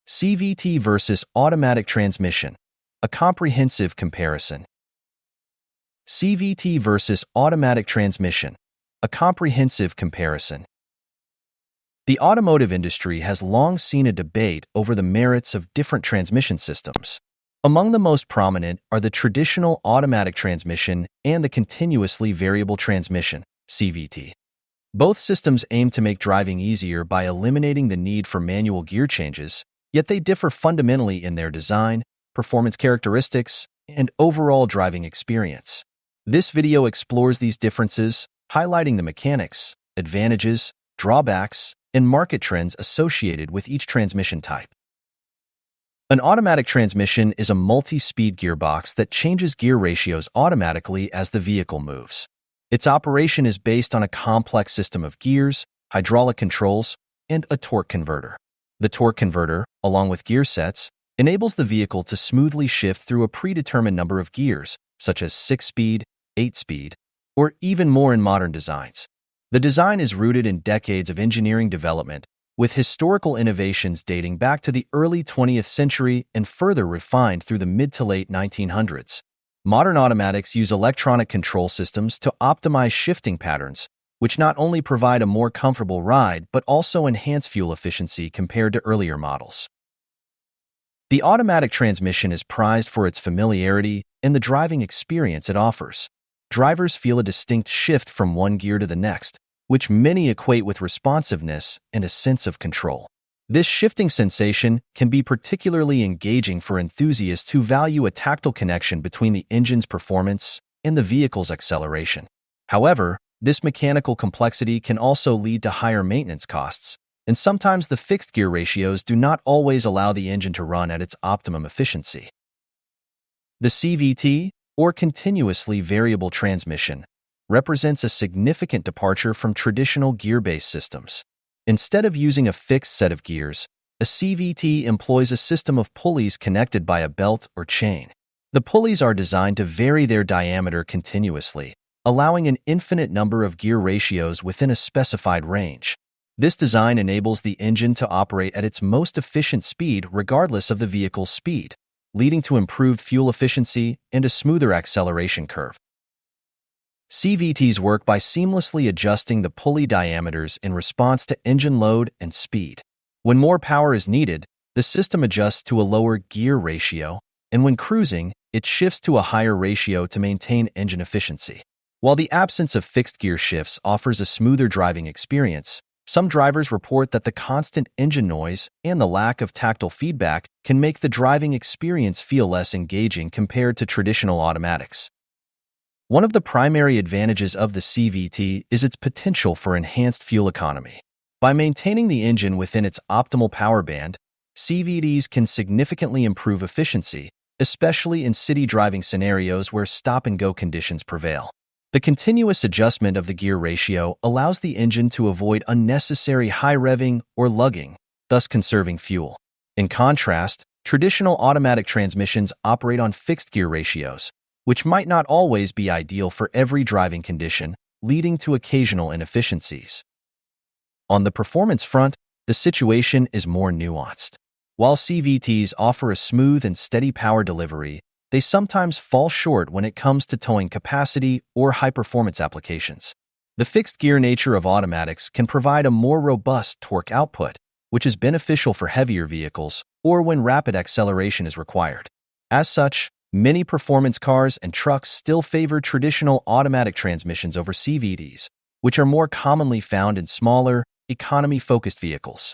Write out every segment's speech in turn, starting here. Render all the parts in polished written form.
CVT versus automatic transmission, a comprehensive comparison. CVT versus automatic transmission, a comprehensive comparison. The automotive industry has long seen a debate over the merits of different transmission systems. Among the most prominent are the traditional automatic transmission and the continuously variable transmission, CVT. Both systems aim to make driving easier by eliminating the need for manual gear changes, yet they differ fundamentally in their design, performance characteristics, and overall driving experience. This video explores these differences, highlighting the mechanics, advantages, drawbacks, and market trends associated with each transmission type. An automatic transmission is a multi-speed gearbox that changes gear ratios automatically as the vehicle moves. Its operation is based on a complex system of gears, hydraulic controls, and a torque converter. The torque converter, along with gear sets, enables the vehicle to smoothly shift through a predetermined number of gears, such as 6-speed, 8-speed, or even more in modern designs. The design is rooted in decades of engineering development, with historical innovations dating back to the early 20th century and further refined through the mid to late 1900s. Modern automatics use electronic control systems to optimize shifting patterns, which not only provide a more comfortable ride but also enhance fuel efficiency compared to earlier models. The automatic transmission is prized for its familiarity and the driving experience it offers. Drivers feel a distinct shift from one gear to the next, which many equate with responsiveness and a sense of control. This shifting sensation can be particularly engaging for enthusiasts who value a tactile connection between the engine's performance and the vehicle's acceleration. However, this mechanical complexity can also lead to higher maintenance costs, and sometimes the fixed gear ratios do not always allow the engine to run at its optimum efficiency. The CVT, or continuously variable transmission, represents a significant departure from traditional gear-based systems. Instead of using a fixed set of gears, a CVT employs a system of pulleys connected by a belt or chain. The pulleys are designed to vary their diameter continuously, allowing an infinite number of gear ratios within a specified range. This design enables the engine to operate at its most efficient speed regardless of the vehicle's speed, leading to improved fuel efficiency and a smoother acceleration curve. CVTs work by seamlessly adjusting the pulley diameters in response to engine load and speed. When more power is needed, the system adjusts to a lower gear ratio, and when cruising, it shifts to a higher ratio to maintain engine efficiency. While the absence of fixed gear shifts offers a smoother driving experience, some drivers report that the constant engine noise and the lack of tactile feedback can make the driving experience feel less engaging compared to traditional automatics. One of the primary advantages of the CVT is its potential for enhanced fuel economy. By maintaining the engine within its optimal power band, CVTs can significantly improve efficiency, especially in city driving scenarios where stop-and-go conditions prevail. The continuous adjustment of the gear ratio allows the engine to avoid unnecessary high revving or lugging, thus conserving fuel. In contrast, traditional automatic transmissions operate on fixed gear ratios, which might not always be ideal for every driving condition, leading to occasional inefficiencies. On the performance front, the situation is more nuanced. While CVTs offer a smooth and steady power delivery, they sometimes fall short when it comes to towing capacity or high-performance applications. The fixed gear nature of automatics can provide a more robust torque output, which is beneficial for heavier vehicles or when rapid acceleration is required. As such, many performance cars and trucks still favor traditional automatic transmissions over CVTs, which are more commonly found in smaller, economy-focused vehicles.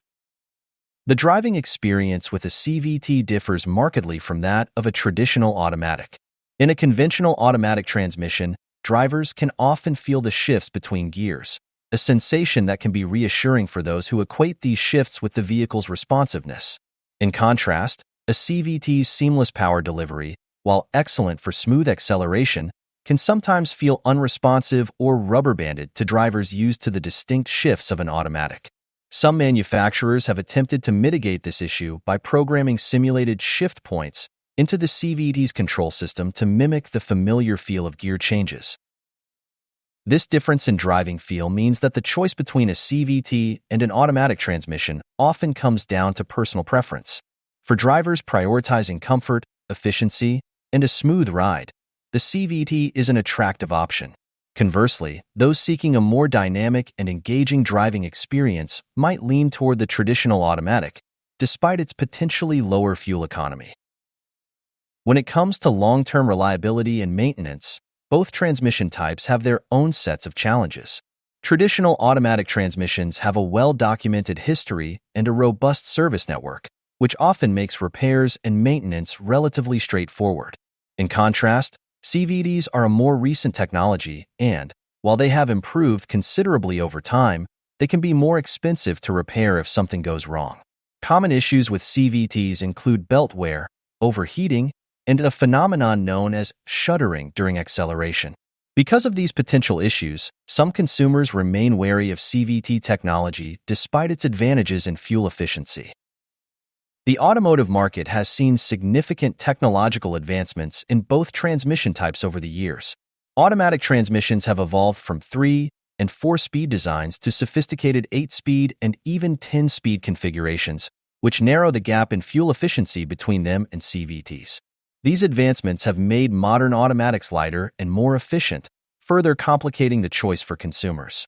The driving experience with a CVT differs markedly from that of a traditional automatic. In a conventional automatic transmission, drivers can often feel the shifts between gears, a sensation that can be reassuring for those who equate these shifts with the vehicle's responsiveness. In contrast, a CVT's seamless power delivery, while excellent for smooth acceleration, can sometimes feel unresponsive or rubber-banded to drivers used to the distinct shifts of an automatic. Some manufacturers have attempted to mitigate this issue by programming simulated shift points into the CVT's control system to mimic the familiar feel of gear changes. This difference in driving feel means that the choice between a CVT and an automatic transmission often comes down to personal preference. For drivers prioritizing comfort, efficiency, and a smooth ride, the CVT is an attractive option. Conversely, those seeking a more dynamic and engaging driving experience might lean toward the traditional automatic, despite its potentially lower fuel economy. When it comes to long-term reliability and maintenance, both transmission types have their own sets of challenges. Traditional automatic transmissions have a well-documented history and a robust service network, which often makes repairs and maintenance relatively straightforward. In contrast, CVTs are a more recent technology and, while they have improved considerably over time, they can be more expensive to repair if something goes wrong. Common issues with CVTs include belt wear, overheating, and a phenomenon known as shuddering during acceleration. Because of these potential issues, some consumers remain wary of CVT technology despite its advantages in fuel efficiency. The automotive market has seen significant technological advancements in both transmission types over the years. Automatic transmissions have evolved from 3- and 4-speed designs to sophisticated 8-speed and even 10-speed configurations, which narrow the gap in fuel efficiency between them and CVTs. These advancements have made modern automatics lighter and more efficient, further complicating the choice for consumers.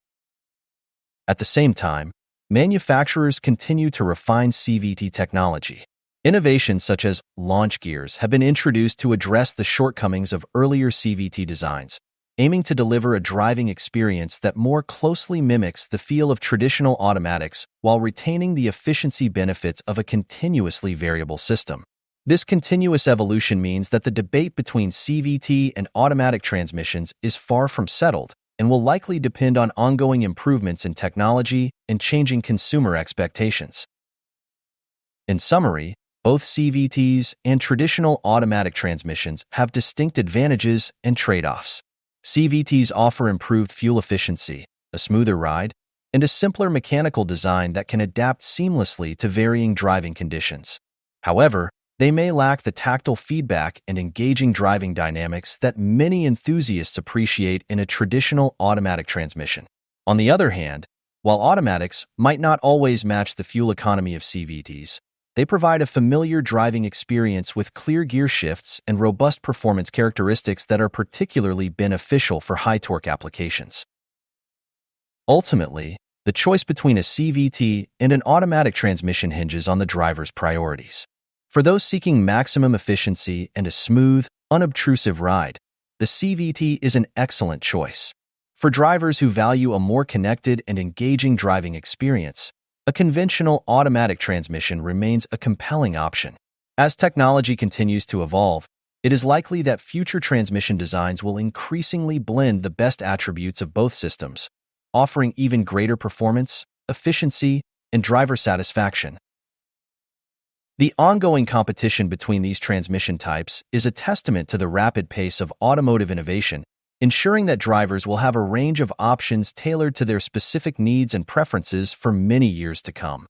At the same time, manufacturers continue to refine CVT technology. Innovations such as launch gears have been introduced to address the shortcomings of earlier CVT designs, aiming to deliver a driving experience that more closely mimics the feel of traditional automatics while retaining the efficiency benefits of a continuously variable system. This continuous evolution means that the debate between CVT and automatic transmissions is far from settled and will likely depend on ongoing improvements in technology and changing consumer expectations. In summary, both CVTs and traditional automatic transmissions have distinct advantages and trade-offs. CVTs offer improved fuel efficiency, a smoother ride, and a simpler mechanical design that can adapt seamlessly to varying driving conditions. However, they may lack the tactile feedback and engaging driving dynamics that many enthusiasts appreciate in a traditional automatic transmission. On the other hand, while automatics might not always match the fuel economy of CVTs, they provide a familiar driving experience with clear gear shifts and robust performance characteristics that are particularly beneficial for high-torque applications. Ultimately, the choice between a CVT and an automatic transmission hinges on the driver's priorities. For those seeking maximum efficiency and a smooth, unobtrusive ride, the CVT is an excellent choice. For drivers who value a more connected and engaging driving experience, a conventional automatic transmission remains a compelling option. As technology continues to evolve, it is likely that future transmission designs will increasingly blend the best attributes of both systems, offering even greater performance, efficiency, and driver satisfaction. The ongoing competition between these transmission types is a testament to the rapid pace of automotive innovation, ensuring that drivers will have a range of options tailored to their specific needs and preferences for many years to come.